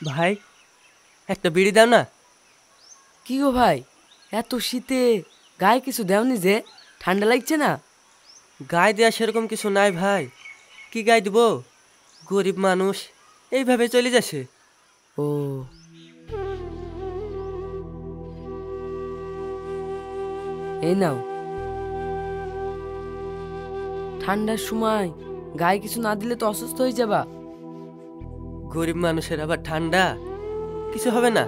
ভাই, একটা বিড়ি দাও না। কি গো ভাই, এত শীতে গায়ে কিছু দেওনি যে? ঠান্ডা লাগছে না? গায়ে দেওয়া সেরকম কিছু নাই ভাই। কি গায়ে দিব? গরিব মানুষ, এইভাবে চলে যাচ্ছে। ও, এই নাও। ঠান্ডার সময় গায়ে কিছু না দিলে তো অসুস্থ হয়ে যাবা। গরিব মানুষের আবার ঠান্ডা, কিছু হবে না।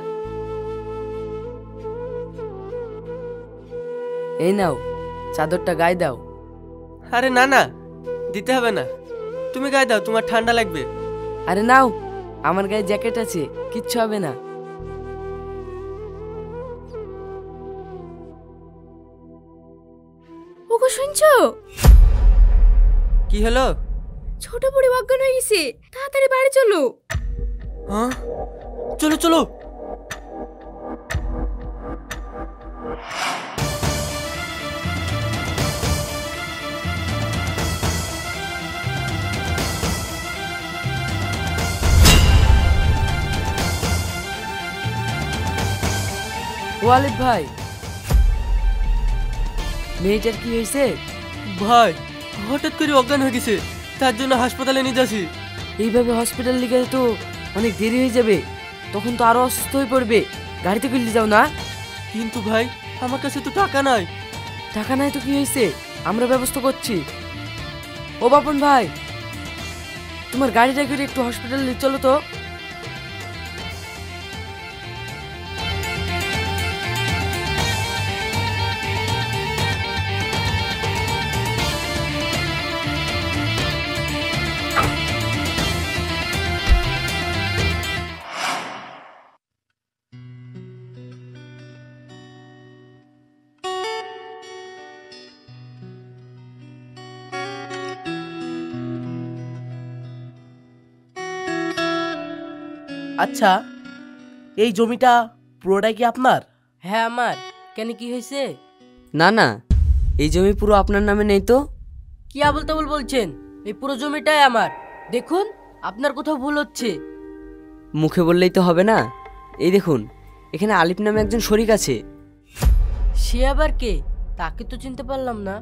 এই নাও, চাদরটা গায়ে দাও। আরে না না, দিতে হবে না। তুমি গায়ে দাও, তোমার ঠান্ডা লাগবে। আরে নাও, আমার গায়ে জ্যাকেট আছে, কিচ্ছু হবে না। ওগো শুনছো? কি হলো? ছোট বুড়ি অজ্ঞান হয়ে গেছে, তাড়াতাড়ি বাড়ি চলো। হ্যাঁ, চলো চলো। ওয়ালিদ ভাই, মেয়েটার কি হয়েছে? ভাই, হঠাৎ করে অজ্ঞান হয়ে গেছে, তার জন্য হাসপাতালে নিয়ে যাচ্ছি। এইভাবে হসপিটাল লিখে তো অনেক দেরি হয়ে যাবে, তখন তো আরো অসুস্থ হয়ে পড়বে। গাড়িতে করে যাও না। কিন্তু ভাই, আমার কাছে তো টাকা নাই। টাকা নাই তো কি হয়েছে, আমরা ব্যবস্থা করছি। ও বাপন ভাই, তোমার গাড়িটা করে একটু হসপিটালে চলো তো। আচ্ছা, এই জমিটা পুরোটাই কি আপনার? হ্যাঁ আমার। কেন, কি হয়েছে? না না, এই জমি পুরো আপনার নামে নেই তো। কি আবল তাবল বলছেন? এই পুরো জমিটাই আমার। দেখুন, আপনার কোথাও ভুল হচ্ছে। মুখে বললেই তো হবে না। এই দেখুন, এখানে আলিফ নামে একজন শরিক আছে। সে আবার কে? তাকে তো চিনতে পারলাম না।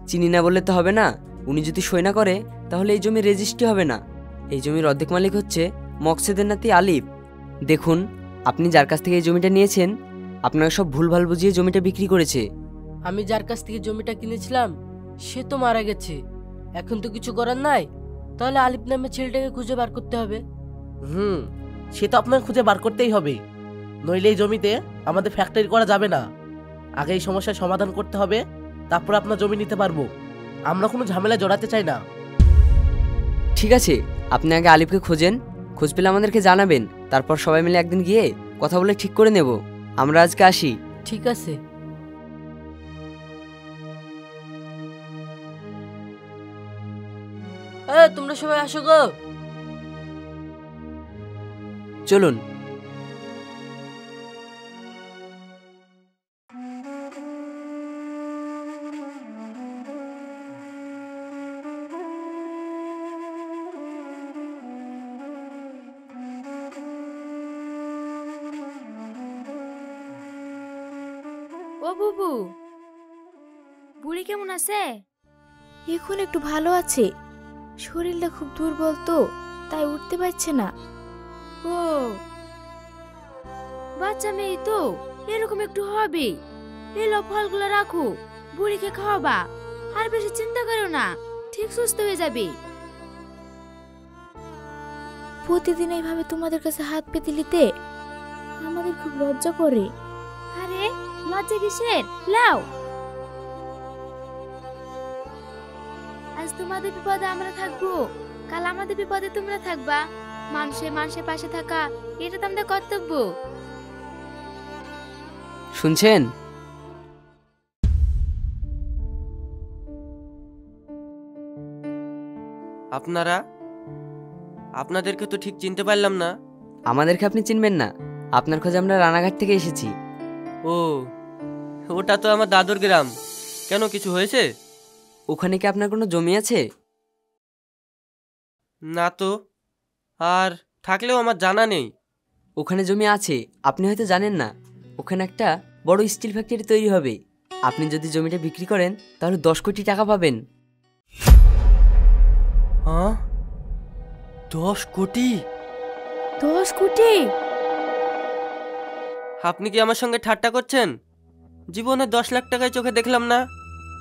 চিনি না বললে তো হবে না। উনি যদি সই না করে তাহলে এই জমির রেজিস্ট্রি হবে না। এই জমির অর্ধেক মালিক হচ্ছে মকসেদের নাতি আলিফ। দেখুন, আপনি যার কাছ থেকে এই জমিটা নিয়েছেন, আপনাকে সব ভুলভাল বুঝিয়ে জমিটা বিক্রি করেছে। আমি যার কাছ থেকে জমিটা কিনেছিলাম সে তো মারা গেছে। এখন তো কিছু করার নাই। তাহলে আলিফ নামে ছেলেটাকে খুঁজে বার করতে হবে। সে তো আপনাকে খুঁজে বার করতেই হবে, নইলে এই জমিতে আমাদের ফ্যাক্টরি করা যাবে না। আগে এই সমস্যার সমাধান করতে হবে, তারপর আপনার জমি নিতে পারবো। আমরা কোনো ঝামেলায় জড়াতে চাই না। ঠিক আছে, আপনি আগে আলিফকে খোঁজেন। খোঁজ পেলে আমাদেরকে জানাবেন। তারপর সবাই মিলে একদিন গিয়ে কথা বলে ঠিক করে নেব। আমরা আজকে আসি। ঠিক আছে। তোমরা সবাই আসো গো। চলুন। ও বুবু, বুড়ি কেমন আছে? এখন একটু ভালো আছে, শরীরটা খুব দুর্বল তো, তাই উঠতে পারছে না। ও, বাচ্চা মেয়ে তো এরকম একটু হবে। এলো ফলগুলো রাখো, বুড়িকে খাওয়াবা। আর বেশি চিন্তা করো না, ঠিক সুস্থ হয়ে যাবে। প্রতিদিন এইভাবে তোমাদের কাছে হাত পেতে নিতে আমাদের খুব লজ্জা করে। আরে লজ্জা কিসের? লাও। আজ তোমাদের বিপদে আমরা থাকবো, কাল আমাদের বিপদে তোমরা থাকবা। মানুষের পাশে থাকা, এটা তো আমাদের কর্তব্য। শুনছেন? আপনারা, আপনাদেরকে তো ঠিক চিনতে পারলাম না। আমাদেরকে আপনি চিনবেন না? আপনার খোঁজে আমরা রানাঘাট থেকে এসেছি। ও, ওটা তো আমার দাদুর গ্রাম। কেন, কিছু হয়েছে? ওখানে কি আপনার কোনো জমি আছে? না তো, আর থাকলেও আমার জানা নেই। ওখানে জমি আছে, আপনি হয়তো জানেন না। ওখানে একটা বড় স্টিল ফ্যাক্টরি তৈরি হবে। আপনি যদি জমিটা বিক্রি করেন তাহলে 10 কোটি টাকা পাবেন। হ্যাঁ, 10 কোটি? 10 কোটি? আপনি কি আমার সঙ্গে ঠাট্টা করছেন? জীবনে 10 লাখ টাকায় চোখে দেখলাম না,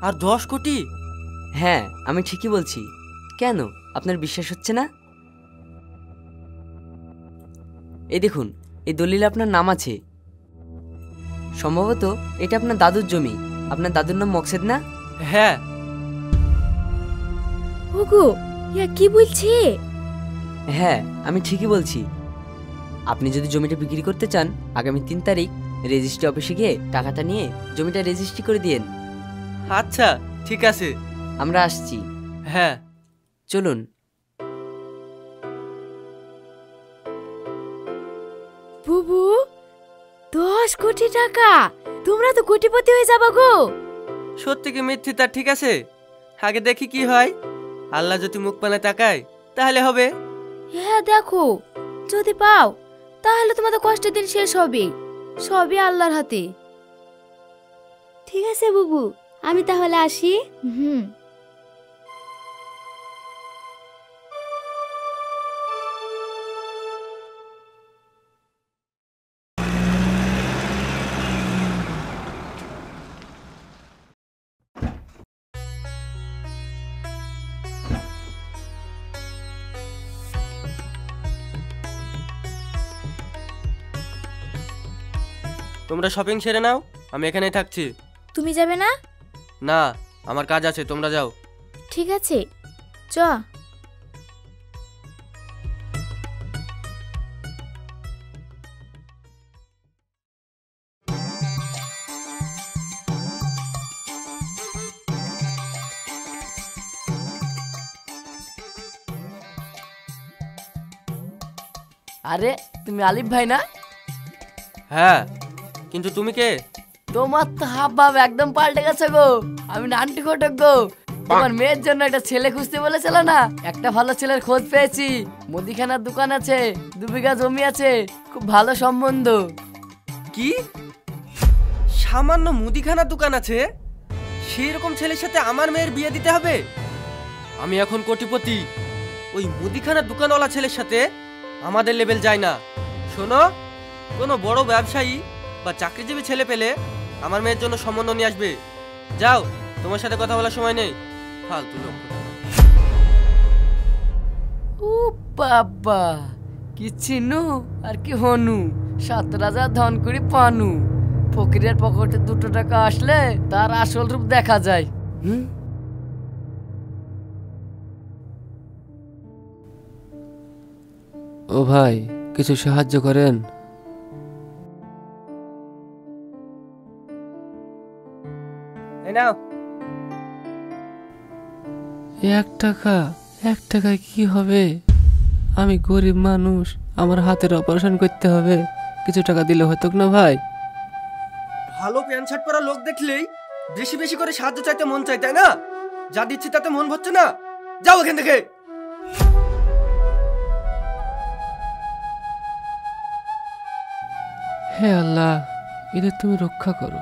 আর 10 কোটি? হ্যাঁ, আমি ঠিকই বলছি। কেন আপনার বিশ্বাস হচ্ছে না? এই দেখুন, এই দলিলে আপনার নাম আছে। সম্ভবত এটা আপনার দাদুর জমি। আপনার দাদুর নাম মকসেদ না? হ্যাঁ। ওগো, ইয়া কি বলছে? হ্যাঁ, আমি ঠিকই বলছি। আপনি যদি জমিটা বিক্রি করতে চান, আগামী 3 তারিখ রেজিস্ট্রি অফিসে গিয়ে টাকাটা নিয়ে জমিটা রেজিস্ট্রি করে দিয়েন। আচ্ছা, ঠিক আছে। আমরা আসছি। হ্যাঁ। চলুন। বুবু, 10 কোটি টাকা! তোমরা তো কোটিপতি হয়ে যাবা গো। সত্যি কি মিথ্যে তা ঠিক আছে, আগে দেখি কি হয়। আল্লাহ যদি মুখ পানে তাকায় তাহলে হবে। হ্যাঁ দেখো, যদি পাও তাহলে তোমাদের কষ্টের দিন শেষ হবে। সবই আল্লাহর হাতে। ঠিক আছে বুবু, আমি তাহলে আসি। হুম। তোমরা শপিং সেরে নাও, আমি এখানেই থাকছি। তুমি যাবে না? না, আমার কাজ আছে, তোমরা যাও। ঠিক আছে, চ। আরে, তুমি আলিফ ভাই না? হ্যাঁ, কিন্তু তুমি কে? তোমার তো হাব ভাব একদম পাল্টে গেছে গো। আমি নান্টু ঘটক গো। তোমার মেয়ের জন্য একটা ছেলে খুঁজতে বলেছিল না, একটা ভালো ছেলের খোঁজ পেয়েছি। মুদিখানার দোকান আছে, 2 বিঘা জমি আছে, খুব ভালো সম্বন্ধ। কি? সামান্য মুদিখানার দোকান আছে, সেই রকম ছেলের সাথে আমার মেয়ের বিয়ে দিতে হবে? আমি এখন কোটিপতি, ওই মুদিখানার দোকানওয়ালা ছেলের সাথে আমাদের লেভেল যায় না। শোনো, কোনো বড় ব্যবসায়ী বা চাকরিজীবী ছেলে পেলে আমার মেয়ের জন্য সম্বন্ধ নিয়ে আসবে। যাও, তোমার সাথে কথা বলার সময় নেই, ফালতু লোক। ও বাবা, কি চিনু আর কি হনু, 7 রাজা ধন করি পানু। ফকিরের পকেটে 2 টাকা আসলে তার আসল রূপ দেখা যায়। ও ভাই, কিছু সাহায্য করেন। এই নাও। 1 টাকা? 1 টাকায় কি হবে? আমি গরিব মানুষ, আমার হাতের অপারেশন করতে হবে। কিছু টাকা দিলে হতো না ভাই? ভালো প্যান্ট শার্ট পরা লোক দেখলেই বেশি বেশি করে সাহায্য চাইতে মন চাই, তাই না? যা দিচ্ছি তাতে মন ভরছে না, যাও এখান থেকে। হে আল্লাহ, এদের তুমি রক্ষা করো।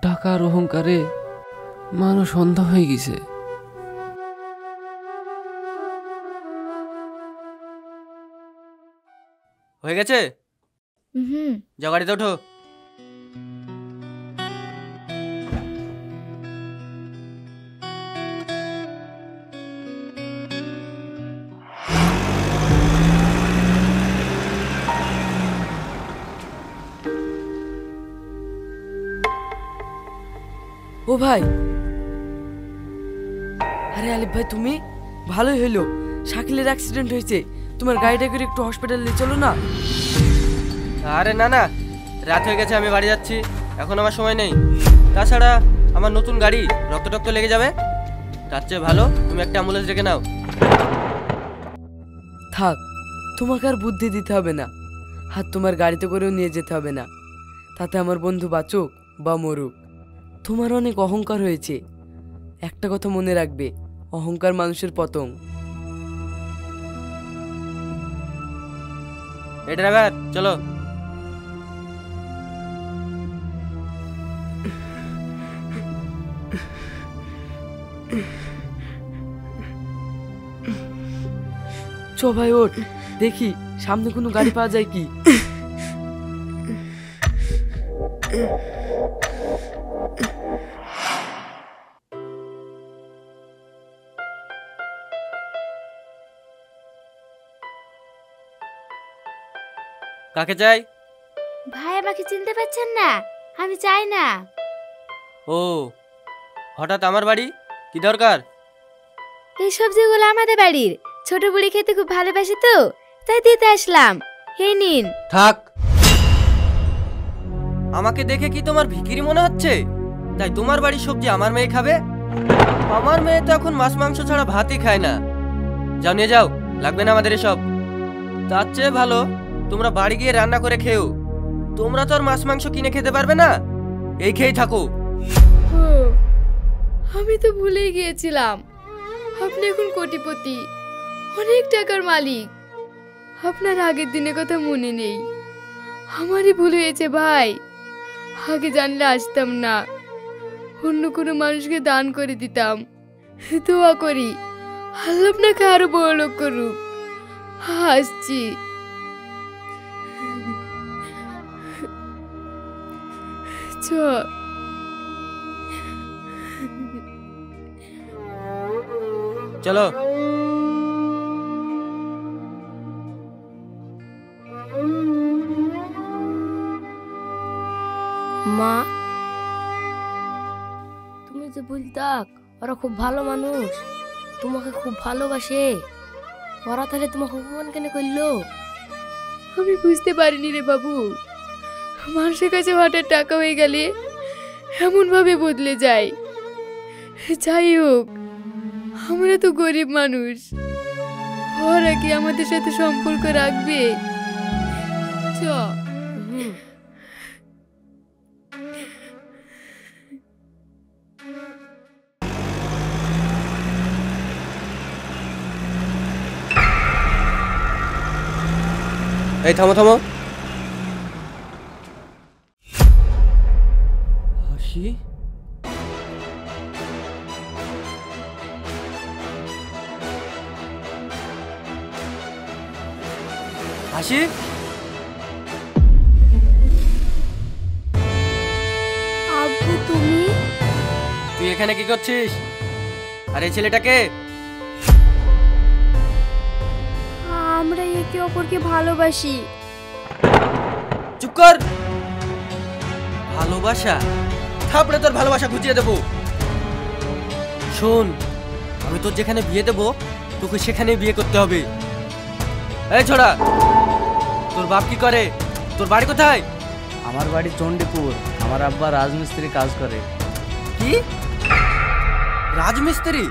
টাকার অহংকারে মানুষ অন্ধ হয়ে গেছে। হয়ে গেছে? হুম। যাও, গাড়িতে ওঠো। ও ভাই, আরে আলিফ ভাই, তুমি? ভালোই হইলো, শাকিলের অ্যাক্সিডেন্ট হয়েছে। তোমার গাড়িটা করে একটু হসপিটালে নিয়ে চলো না। আরে না না, রাত হয়ে গেছে, আমি বাড়ি যাচ্ছি, এখন আমার সময় নেই। তাছাড়া আমার নতুন গাড়ি, রক্ত টক্ত লেগে যাবে। তার চেয়ে ভালো তুমি একটা অ্যাম্বুলেন্স ডেকে নাও। থাক, তোমাকে আর বুদ্ধি দিতে হবে না। আর তোমার গাড়িতে করেও নিয়ে যেতে হবে না। তাতে আমার বন্ধু বাঁচুক বা মরুক, তোমার অনেক অহংকার হয়েছে। একটা কথা মনে রাখবে, অহংকার মানুষের পতন। এই ড্রাইভার, চলো। চ ভাই ওঠ, দেখি সামনে কোনো গাড়ি পাওয়া যায় কি। কাকে চাই? ভাই আমাকে চিনতে পারছেন না? আমি চাই না। ও, হঠাৎ আমার বাড়ি, কি দরকার? এই সবজিগুলো আমাদের বাড়ির, ছোট বুড়ি খেতে খুব ভালোবাসে তো, তাই দিতে আসলাম। এই নিন। থাক। আমাকে দেখে কি তোমার ভিখিরি মনে হচ্ছে? তাই তোমার বাড়ির সবজি আমার মেয়ে খাবে? আমার মেয়ে তো এখন মাছ মাংস ছাড়া ভাতই খায় না। যাও নিয়ে যাও, লাগবে না আমাদের এসব। তার চেয়ে ভালো তোমরা বাড়ি গিয়ে রান্না করে খেও। তোমরা তো আর মাছ মাংস কিনে খেতে পারবে না, এই খেয়েই থাকো। আমি তো ভুলেই গিয়েছিলাম, আপনি এখন কোটিপতি, অনেক টাকার মালিক। আপনার আগের দিনের কথা মনে নেই। আমারই ভুল হয়েছে ভাই, আগে জানলে আসতাম না, অন্য কোনো মানুষকে দান করে দিতাম। দোয়া করি আল্লাহ আপনাকে আরো বড় লোক করুক। আসছি। চ। চলো। মা, তুমি যে বলতাক ওরা খুব ভালো মানুষ, তোমাকে খুব ভালোবাসে, ওরা তাহলে তোমাকে অপমান কেন করলো? আমি বুঝতে পারিনি রে বাবু, মানুষের কাছে হঠাৎ টাকা হয়ে গেলে এমন ভাবে বদলে যায়। যাই হোক, আমরা তো গরিব মানুষ, ওরা কি আমাদের সাথে সম্পর্ক রাখবে? চ। এই থামো থামো। হাসি, হাসি, আব্বু তুমি? তুই এখানে কি করছিস? আর এই ছেলেটাকে? আমরা একে অপরকে ভালোবাসি। চুপ কর। ভালোবাসা? থাপড়ে তোর ভালোবাসা খুঁজিয়ে দেবো। শোন, আমি তোর যেখানে বিয়ে দেবো তোকে সেখানে বিয়ে করতে হবে। এই ছোড়া, তোর বাপ কি করে? তোর বাড়ি কোথায়? আমার বাড়ি চণ্ডীপুর। আমার আব্বা রাজমিস্ত্রি কাজ করে। কি রাজমিস্ত্রি?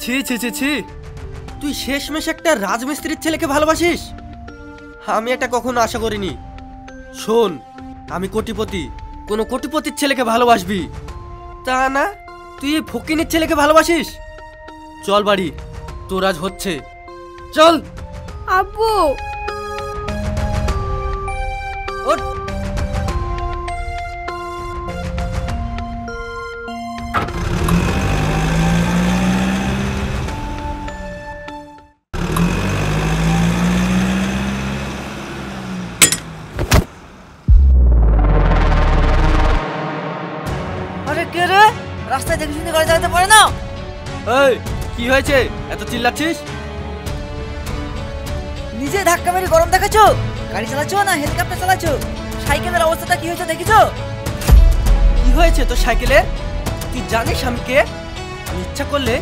ছি ছি ছি ছি, তুই শেষমেশ একটা রাজমিস্ত্রির ছেলেকে ভালোবাসিস? আমি এটা কখনো আশা করিনি। শোন, আমি কোটিপতি, কোনো কোটিপতির ছেলেকে ভালোবাসবি, তা না তুই এই ফকিনের ছেলেকে ভালোবাসিস। চল বাড়ি, তোর আজ হচ্ছে। চল। আব্বু, ওঠ। আরে কে রে? রাস্তায় দেখে শুনে গাড়ি চালাতে পারে না? এই কি হয়েছে, এত চিল্লাচ্ছিস? নিজে ধাক্কা মেরে গরম দেখাচ্ছো? গাড়ি চালাচ্ছো না হেলিকপ্টার চালাচ্ছো? সাইকেলের অবস্থাটা কি হয়েছে দেখেছো? কি হয়েছে তোর সাইকেলে? তুই জানিস আমি কে? আমি ইচ্ছা করলে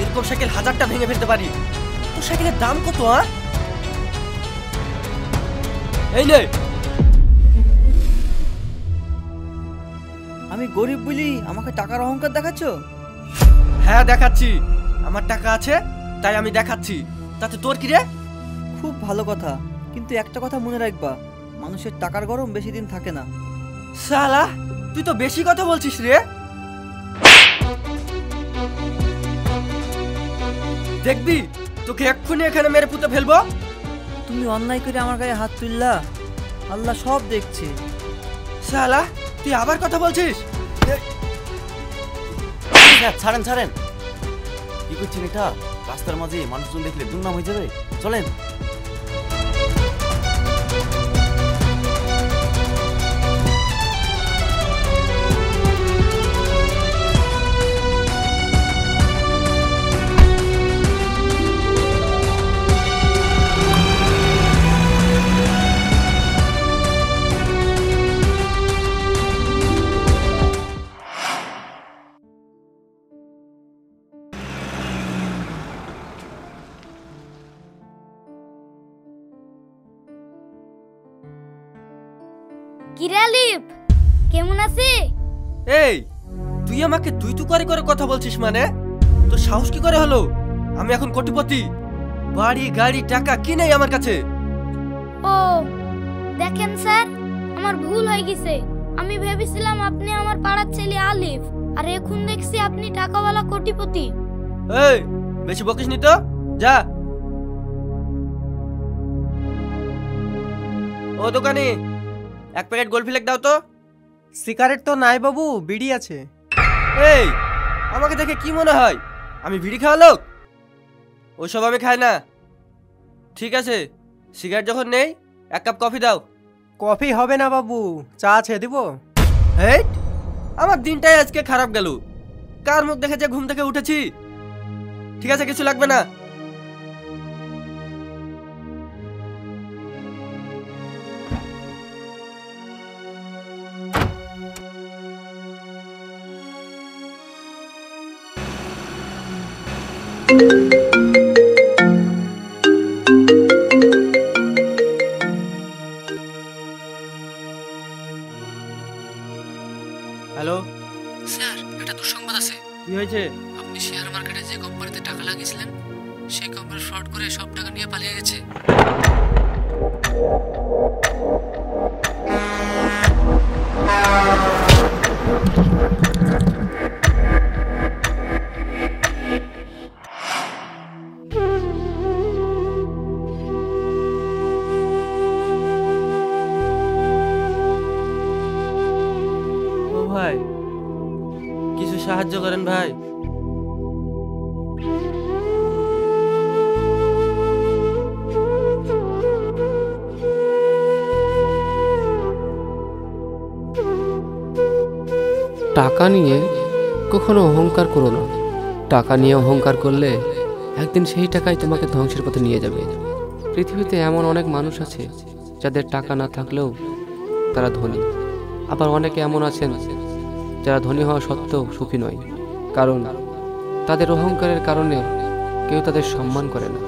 এরকম সাইকেল 1000টা ভেঙে ফেলতে পারি। তোর সাইকেলের দাম কত? এই নে। আমি গরিব বলি আমাকে টাকার অহংকার দেখাচ্ছো? হ্যাঁ দেখাচ্ছি, আমার টাকা আছে তাই আমি দেখাচ্ছি, তাতে তোর কি রে? খুব ভালো কথা, কিন্তু একটা কথা মনে রাখবা, মানুষের টাকার গরম বেশি দিন থাকে না। শালা, তুই তো বেশি কথা বলছিস রে। দেখবি তোকে এক্ষুনি এখানে মেরে পুঁতে ফেলবো। তুমি অন্যায় করে আমার গায়ে হাত তুললা, আল্লাহ সব দেখছে। শালা, তুই আবার কথা বলছিস? ছাড়েন ছাড়েন, কি করছেন এটা? রাস্তার মাঝে মানুষজন দেখলে দুর্নাম হয়ে যাবে, চলেন। কিরালিপ কেমন আছে? এই তুই আমাকে তুই তু করে করে কথা বলছিস মানে? তোর সাহস কি করে হলো? আমি এখন কোটিপতি, বাড়ি গাড়ি টাকা কি নেই আমার কাছে। ও দেখেন স্যার, আমার ভুল হয়ে গেছে। আমি ভেবেছিলাম আপনি আমার পাড়ার ছেলে আলিফ, আর এখন দেখছি আপনি টাকাওয়ালা কোটিপতি। এই বেশি বকিস নি তো, যা। ও দোকানি, এক প্যাকেট গোল ফ্লেক দাও তো। সিগারেট তো নাই বাবু, বিড়ি আছে। এই আমাকে দেখে কি মনে হয় আমি বিড়ি খাওয়া লোক? ওসব আমি খাই না। ঠিক আছে, সিগারেট যখন নেই এক কাপ কফি দাও। কফি হবে না বাবু, চা আছে, দিব? এই আমার দিনটাই আজকে খারাপ গেল। কার মুখ দেখে যে ঘুম থেকে উঠেছি। ঠিক আছে, কিছু লাগবে না। হ্যালো স্যার, একটা দুঃসংবাদ আছে। কি হয়েছে? আপনি শেয়ার মার্কেটে যে কোম্পানিতে টাকা লাগিয়েছিলেন, সেই কোম্পানি ফ্রড করে সব টাকা নিয়ে পালিয়ে গেছে। ও ভাই, কিছু সাহায্য করেন ভাই। টাকা নিয়ে কখনো অহংকার করো না। টাকা নিয়ে অহংকার করলে একদিন সেই টাকাই তোমাকে ধ্বংসের পথে নিয়ে যাবে। পৃথিবীতে এমন অনেক মানুষ আছে যাদের টাকা না থাকলেও তারা ধনী। আবার অনেকে এমন আছেন যারা ধনী হওয়া সত্ত্বেও সুখী নয়, কারণ তাদের অহংকারের কারণে কেউ তাদের সম্মান করে না।